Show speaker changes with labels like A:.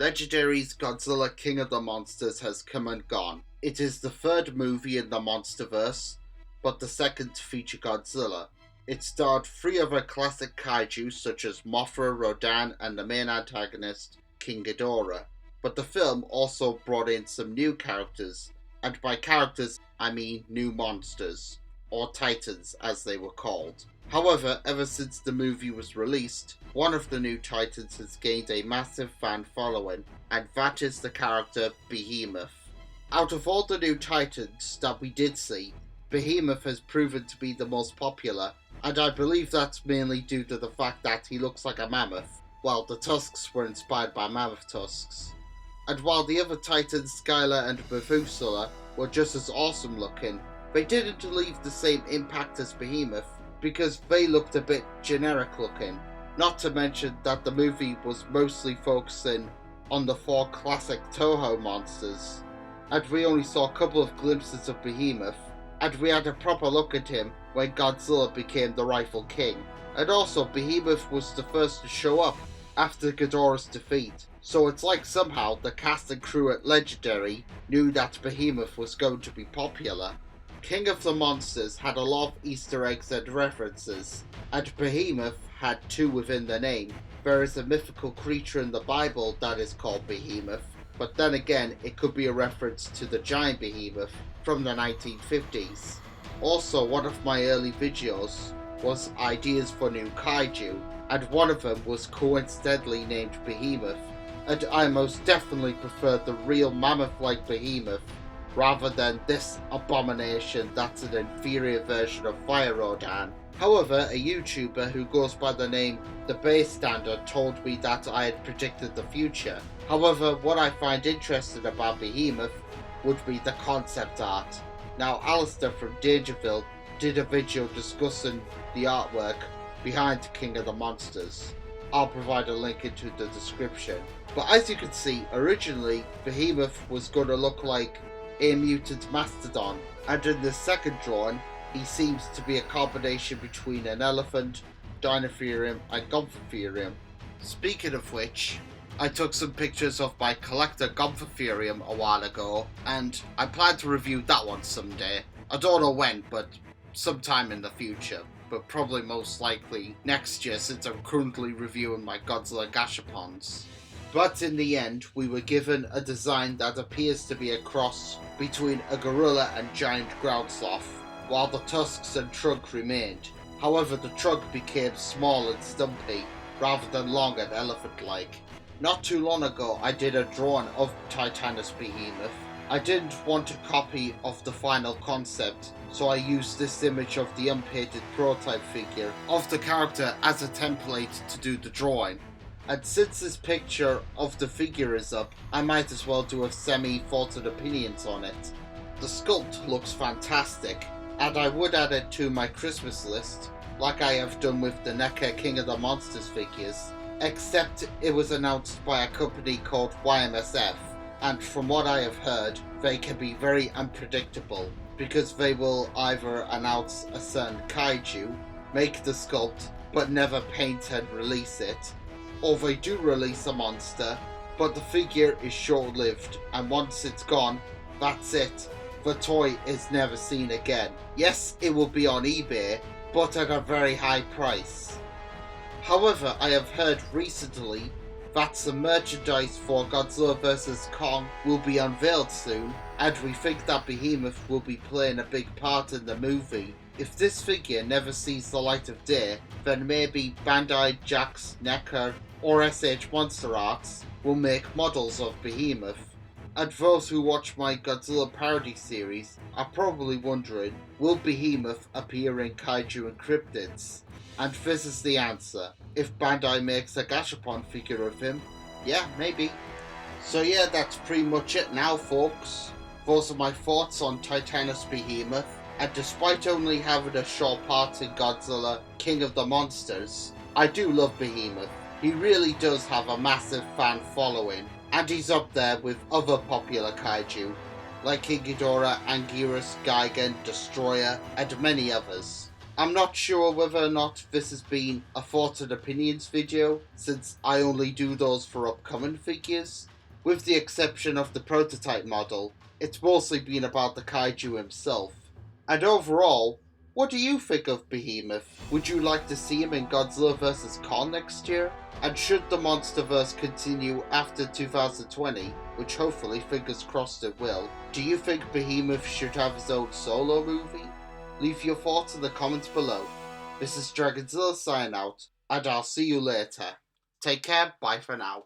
A: Legendary's Godzilla King of the Monsters has come and gone. It is the third movie in the Monsterverse, but the second to feature Godzilla. It starred three other classic kaiju such as Mothra, Rodan, and the main antagonist, King Ghidorah. But the film also brought in some new characters, and by characters I mean new monsters, or titans as they were called. However, ever since the movie was released, one of the new titans has gained a massive fan following, and that is the character Behemoth. Out of all the new titans that we did see, Behemoth has proven to be the most popular, and I believe that's mainly due to the fact that he looks like a mammoth, while the tusks were inspired by mammoth tusks. And while the other titans, Skylar and Methuselah, were just as awesome looking, they didn't leave the same impact as Behemoth, because they looked a bit generic looking. Not to mention that the movie was mostly focusing on the four classic Toho monsters, and we only saw a couple of glimpses of Behemoth, and we had a proper look at him when Godzilla became the rightful king. And also, Behemoth was the first to show up after Ghidorah's defeat, so it's like somehow the cast and crew at Legendary knew that Behemoth was going to be popular. King of the Monsters had a lot of Easter eggs and references, and Behemoth had two within the name. There is a mythical creature in the Bible that is called Behemoth, but then again it could be a reference to the giant Behemoth from the 1950s. Also, one of my early videos was ideas for new kaiju, and one of them was coincidentally named Behemoth, and I most definitely prefer the real mammoth-like Behemoth rather than this abomination that's an inferior version of Fire Rodan. However, a YouTuber who goes by the name The Base Standard told me that I had predicted the future. However, what I find interesting about Behemoth would be the concept art. Now, Alistair from Dangerville did a video discussing the artwork behind King of the Monsters. I'll provide a link into the description. But as you can see, originally Behemoth was going to look like a mutant mastodon, and in the second drawing he seems to be a combination between an elephant, Dinotherium and Gomphotherium. Speaking of which, I took some pictures of my collector Gomphotherium a while ago, and I plan to review that one someday. I don't know when, but sometime in the future, but probably most likely next year since I'm currently reviewing my Godzilla Gashapons. But in the end, we were given a design that appears to be a cross between a gorilla and giant ground sloth, while the tusks and trunk remained. However, the trunk became small and stumpy, rather than long and elephant-like. Not too long ago, I did a drawing of Titanus Behemoth. I didn't want a copy of the final concept, so I used this image of the unpainted prototype figure of the character as a template to do the drawing. And since this picture of the figure is up, I might as well do a semi-faulted opinions on it. The sculpt looks fantastic, and I would add it to my Christmas list, like I have done with the NECA King of the Monsters figures, except it was announced by a company called YMSF, and from what I have heard, they can be very unpredictable, because they will either announce a certain kaiju, make the sculpt, but never paint and release it, or they do release a monster, but the figure is short-lived, and once it's gone, that's it. The toy is never seen again. Yes, it will be on eBay, but at a very high price. However, I have heard recently that some merchandise for Godzilla vs. Kong will be unveiled soon, and we think that Behemoth will be playing a big part in the movie. If this figure never sees the light of day, then maybe Bandai, Jax, NECA, or SH Monster Arts will make models of Behemoth. And those who watch my Godzilla parody series are probably wondering, will Behemoth appear in Kaiju and Cryptids? And this is the answer. If Bandai makes a Gashapon figure of him, yeah, maybe. So yeah, that's pretty much it now, folks. Those are my thoughts on Titanus Behemoth, and despite only having a short part in Godzilla King of the Monsters, I do love Behemoth. He really does have a massive fan following, and he's up there with other popular kaiju, like King Ghidorah, Anguirus, Gigan, Destroyer, and many others. I'm not sure whether or not this has been a thoughts and opinions video, since I only do those for upcoming figures. With the exception of the prototype model, it's mostly been about the kaiju himself. And overall, what do you think of Behemoth? Would you like to see him in Godzilla vs. Kong next year? And should the MonsterVerse continue after 2020, which hopefully, fingers crossed it will, do you think Behemoth should have his own solo movie? Leave your thoughts in the comments below. This is Dragonzilla signing out, and I'll see you later. Take care, bye for now.